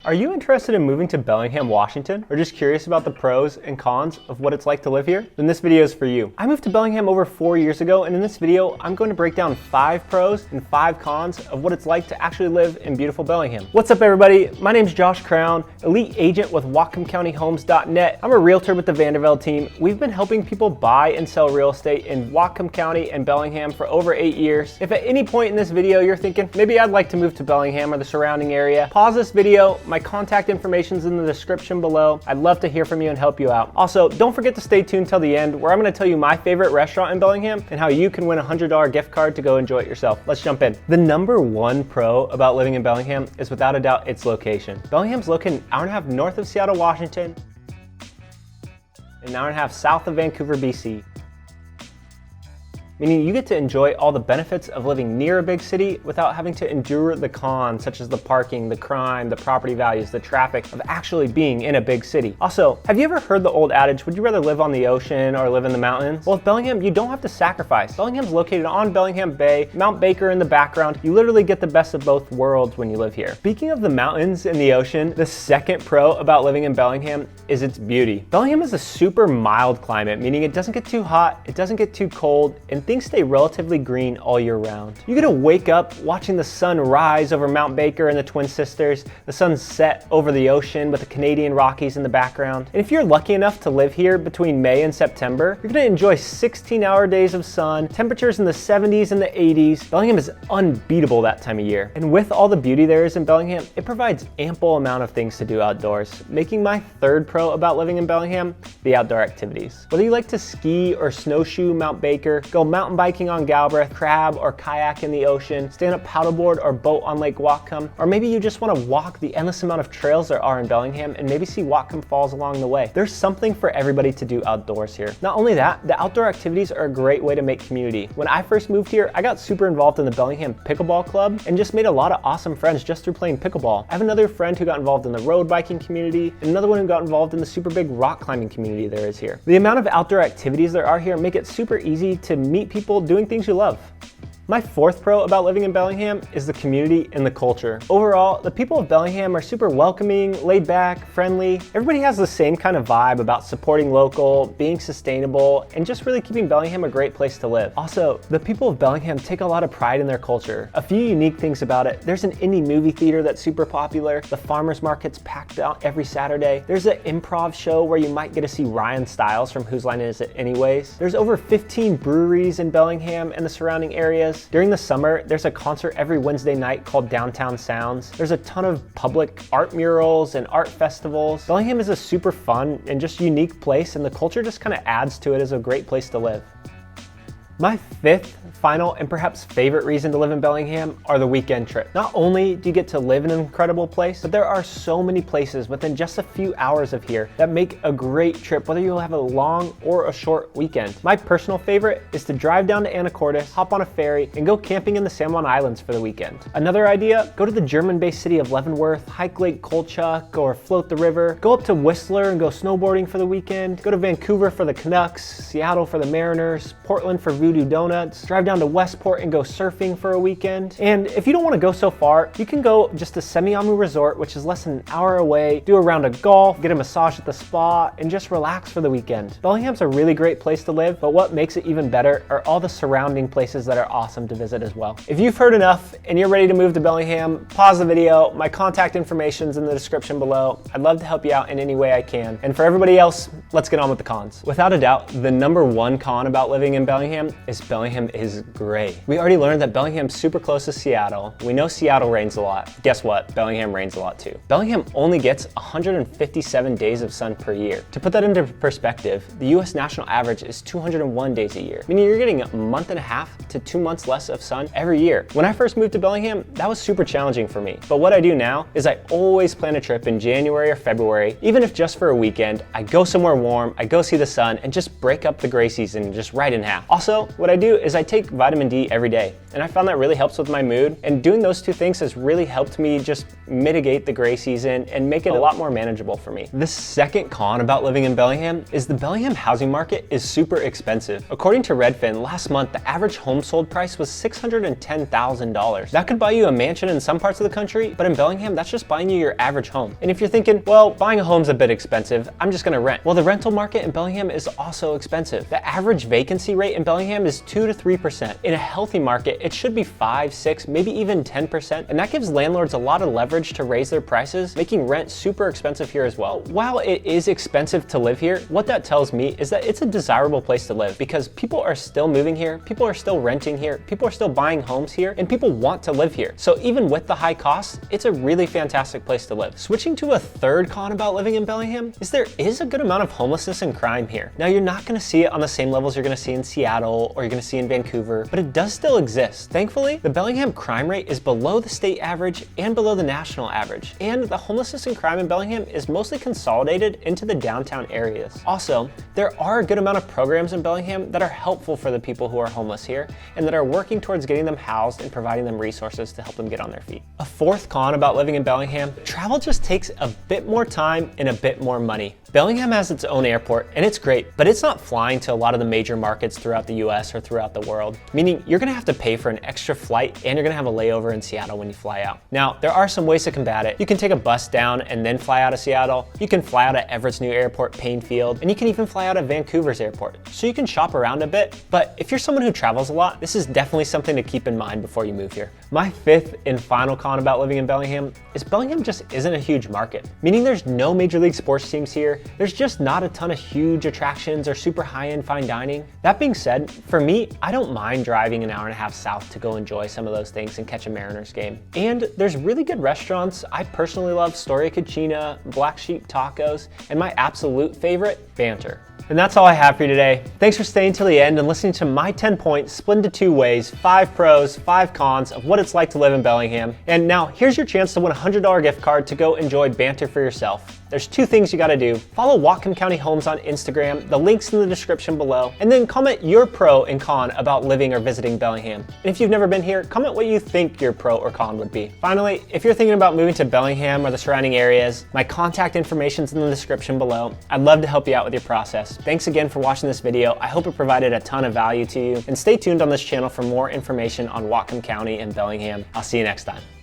Are you interested in moving to Bellingham, Washington, or just curious about the pros and cons of what it's like to live here? Then this video is for you. I moved to Bellingham over 4 years ago, and in this video, I'm going to break down 5 pros and 5 cons of what it's like to actually live in beautiful Bellingham. What's up, everybody? My name's Josh Crown, elite agent with WhatcomCountyHomes.net. I'm a realtor with the Vandervelde team. We've been helping people buy and sell real estate in Whatcom County and Bellingham for over 8 years. If at any point in this video you're thinking, maybe I'd like to move to Bellingham or the surrounding area, pause this video. My contact information is in the description below. I'd love to hear from you and help you out. Also, don't forget to stay tuned till the end, where I'm going to tell you my favorite restaurant in Bellingham and how you can win a $100 gift card to go enjoy it yourself. Let's jump in. The number one pro about living in Bellingham is without a doubt its location. Bellingham's located an hour and a half north of Seattle, Washington, an hour and a half south of Vancouver, BC. Meaning you get to enjoy all the benefits of living near a big city without having to endure the cons, such as the parking, the crime, the property values, the traffic of actually being in a big city. Also, have you ever heard the old adage, would you rather live on the ocean or live in the mountains? Well, with Bellingham, you don't have to sacrifice. Bellingham's located on Bellingham Bay, Mount Baker in the background. You literally get the best of both worlds when you live here. Speaking of the mountains and the ocean, the second pro about living in Bellingham is its beauty. Bellingham is a super mild climate, meaning it doesn't get too hot, it doesn't get too cold, and things stay relatively green all year round. You get to wake up watching the sun rise over Mount Baker and the Twin Sisters, the sun set over the ocean with the Canadian Rockies in the background. And if you're lucky enough to live here between May and September, you're gonna enjoy 16-hour days of sun, temperatures in the 70s and the 80s. Bellingham is unbeatable that time of year. And with all the beauty there is in Bellingham, it provides ample amount of things to do outdoors, making my third pro about living in Bellingham the outdoor activities. Whether you like to ski or snowshoe Mount Baker, go mountain biking on Galbraith, crab or kayak in the ocean, stand up paddleboard or boat on Lake Whatcom, or maybe you just want to walk the endless amount of trails there are in Bellingham and maybe see Whatcom Falls along the way. There's something for everybody to do outdoors here. Not only that, the outdoor activities are a great way to make community. When I first moved here, I got super involved in the Bellingham Pickleball Club and just made a lot of awesome friends just through playing pickleball. I have another friend who got involved in the road biking community and another one who got involved in the super big rock climbing community there is here. The amount of outdoor activities there are here make it super easy to meet people doing things you love. My fourth pro about living in Bellingham is the community and the culture. Overall, the people of Bellingham are super welcoming, laid back, friendly. Everybody has the same kind of vibe about supporting local, being sustainable, and just really keeping Bellingham a great place to live. Also, the people of Bellingham take a lot of pride in their culture. A few unique things about it: there's an indie movie theater that's super popular, the farmers market's packed out every Saturday, there's an improv show where you might get to see Ryan Stiles from Whose Line Is It Anyways, there's over 15 breweries in Bellingham and the surrounding areas. During the summer, there's a concert every Wednesday night called Downtown Sounds. There's a ton of public art murals and art festivals. Bellingham is a super fun and just unique place, and the culture just kind of adds to it as a great place to live. My fifth, final, and perhaps favorite reason to live in Bellingham are the weekend trips. Not only do you get to live in an incredible place, but there are so many places within just a few hours of here that make a great trip, whether you'll have a long or a short weekend. My personal favorite is to drive down to Anacortes, hop on a ferry, and go camping in the San Juan Islands for the weekend. Another idea, go to the German-based city of Leavenworth, hike Lake Kolchak, or float the river, go up to Whistler and go snowboarding for the weekend, go to Vancouver for the Canucks, Seattle for the Mariners, Portland for Voodoo Donuts, drive down to Westport and go surfing for a weekend. And if you don't want to go so far, you can go just to Semiahmoo Resort, which is less than an hour away, do a round of golf, get a massage at the spa, and just relax for the weekend. Bellingham's a really great place to live, but what makes it even better are all the surrounding places that are awesome to visit as well. If you've heard enough and you're ready to move to Bellingham, pause the video. My contact information's in the description below. I'd love to help you out in any way I can. And for everybody else, let's get on with the cons. Without a doubt, the number one con about living in Bellingham is Bellingham is gray. We already learned that Bellingham's super close to Seattle. We know Seattle rains a lot. Guess what? Bellingham rains a lot too. Bellingham only gets 157 days of sun per year. To put that into perspective, the US national average is 201 days a year, meaning you're getting a month and a half to 2 months less of sun every year. When I first moved to Bellingham, that was super challenging for me. But what I do now is I always plan a trip in January or February, even if just for a weekend. I go somewhere warm, I go see the sun, and just break up the gray season just right in half. Also, what I do is I take vitamin D every day, and I found that really helps with my mood, and doing those two things has really helped me just mitigate the gray season and make it a lot more manageable for me. The second con about living in Bellingham is the Bellingham housing market is super expensive. According to Redfin, last month the average home sold price was $610,000. That could buy you a mansion in some parts of the country, but in Bellingham that's just buying you your average home. And if you're thinking, well, buying a home's a bit expensive, I'm just gonna rent. Well, the rental market in Bellingham is also expensive. The average vacancy rate in Bellingham is 2 to 3%. In a healthy market, it should be 5, 6, maybe even 10%, and that gives landlords a lot of leverage to raise their prices, making rent super expensive here as well. While it is expensive to live here, what that tells me is that it's a desirable place to live because people are still moving here, people are still renting here, people are still buying homes here, and people want to live here. So even with the high costs, it's a really fantastic place to live. Switching to a third con about living in Bellingham is there is a good amount of homelessness and crime here. Now, you're not gonna see it on the same levels you're gonna see in Seattle or you're gonna see in Vancouver, but it does still exist. Thankfully, the Bellingham crime rate is below the state average and below the national average. And the homelessness and crime in Bellingham is mostly consolidated into the downtown areas. Also, there are a good amount of programs in Bellingham that are helpful for the people who are homeless here and that are working towards getting them housed and providing them resources to help them get on their feet. A fourth con about living in Bellingham, travel just takes a bit more time and a bit more money. Bellingham has its own airport and it's great, but it's not flying to a lot of the major markets throughout the US or throughout the world, meaning you're gonna have to pay for an extra flight and you're gonna have a layover in Seattle when you fly out. Now, there are some ways to combat it. You can take a bus down and then fly out of Seattle. You can fly out of Everett's new airport, Payne Field, and you can even fly out of Vancouver's airport. So you can shop around a bit, but if you're someone who travels a lot, this is definitely something to keep in mind before you move here. My fifth and final con about living in Bellingham is Bellingham just isn't a huge market, meaning there's no major league sports teams here. There's just not a ton of huge attractions or super high-end fine dining. That being said, for me, I don't mind driving an hour and a half south to go enjoy some of those things and catch a Mariners game. And there's really good restaurants. I personally love Storia Cucina, Black Sheep Tacos, and my absolute favorite, Banter. And that's all I have for you today. Thanks for staying till the end and listening to my 10 points split into 2 ways, 5 pros, 5 cons of what it's like to live in Bellingham. And now here's your chance to win a $100 gift card to go enjoy Banter for yourself. There's 2 things you gotta do. Follow Whatcom County Homes on Instagram, the link's in the description below, and then comment your pro and con about living or visiting Bellingham. And if you've never been here, comment what you think your pro or con would be. Finally, if you're thinking about moving to Bellingham or the surrounding areas, my contact information's in the description below. I'd love to help you out with your process. Thanks again for watching this video. I hope it provided a ton of value to you, and stay tuned on this channel for more information on Whatcom County and Bellingham. I'll see you next time.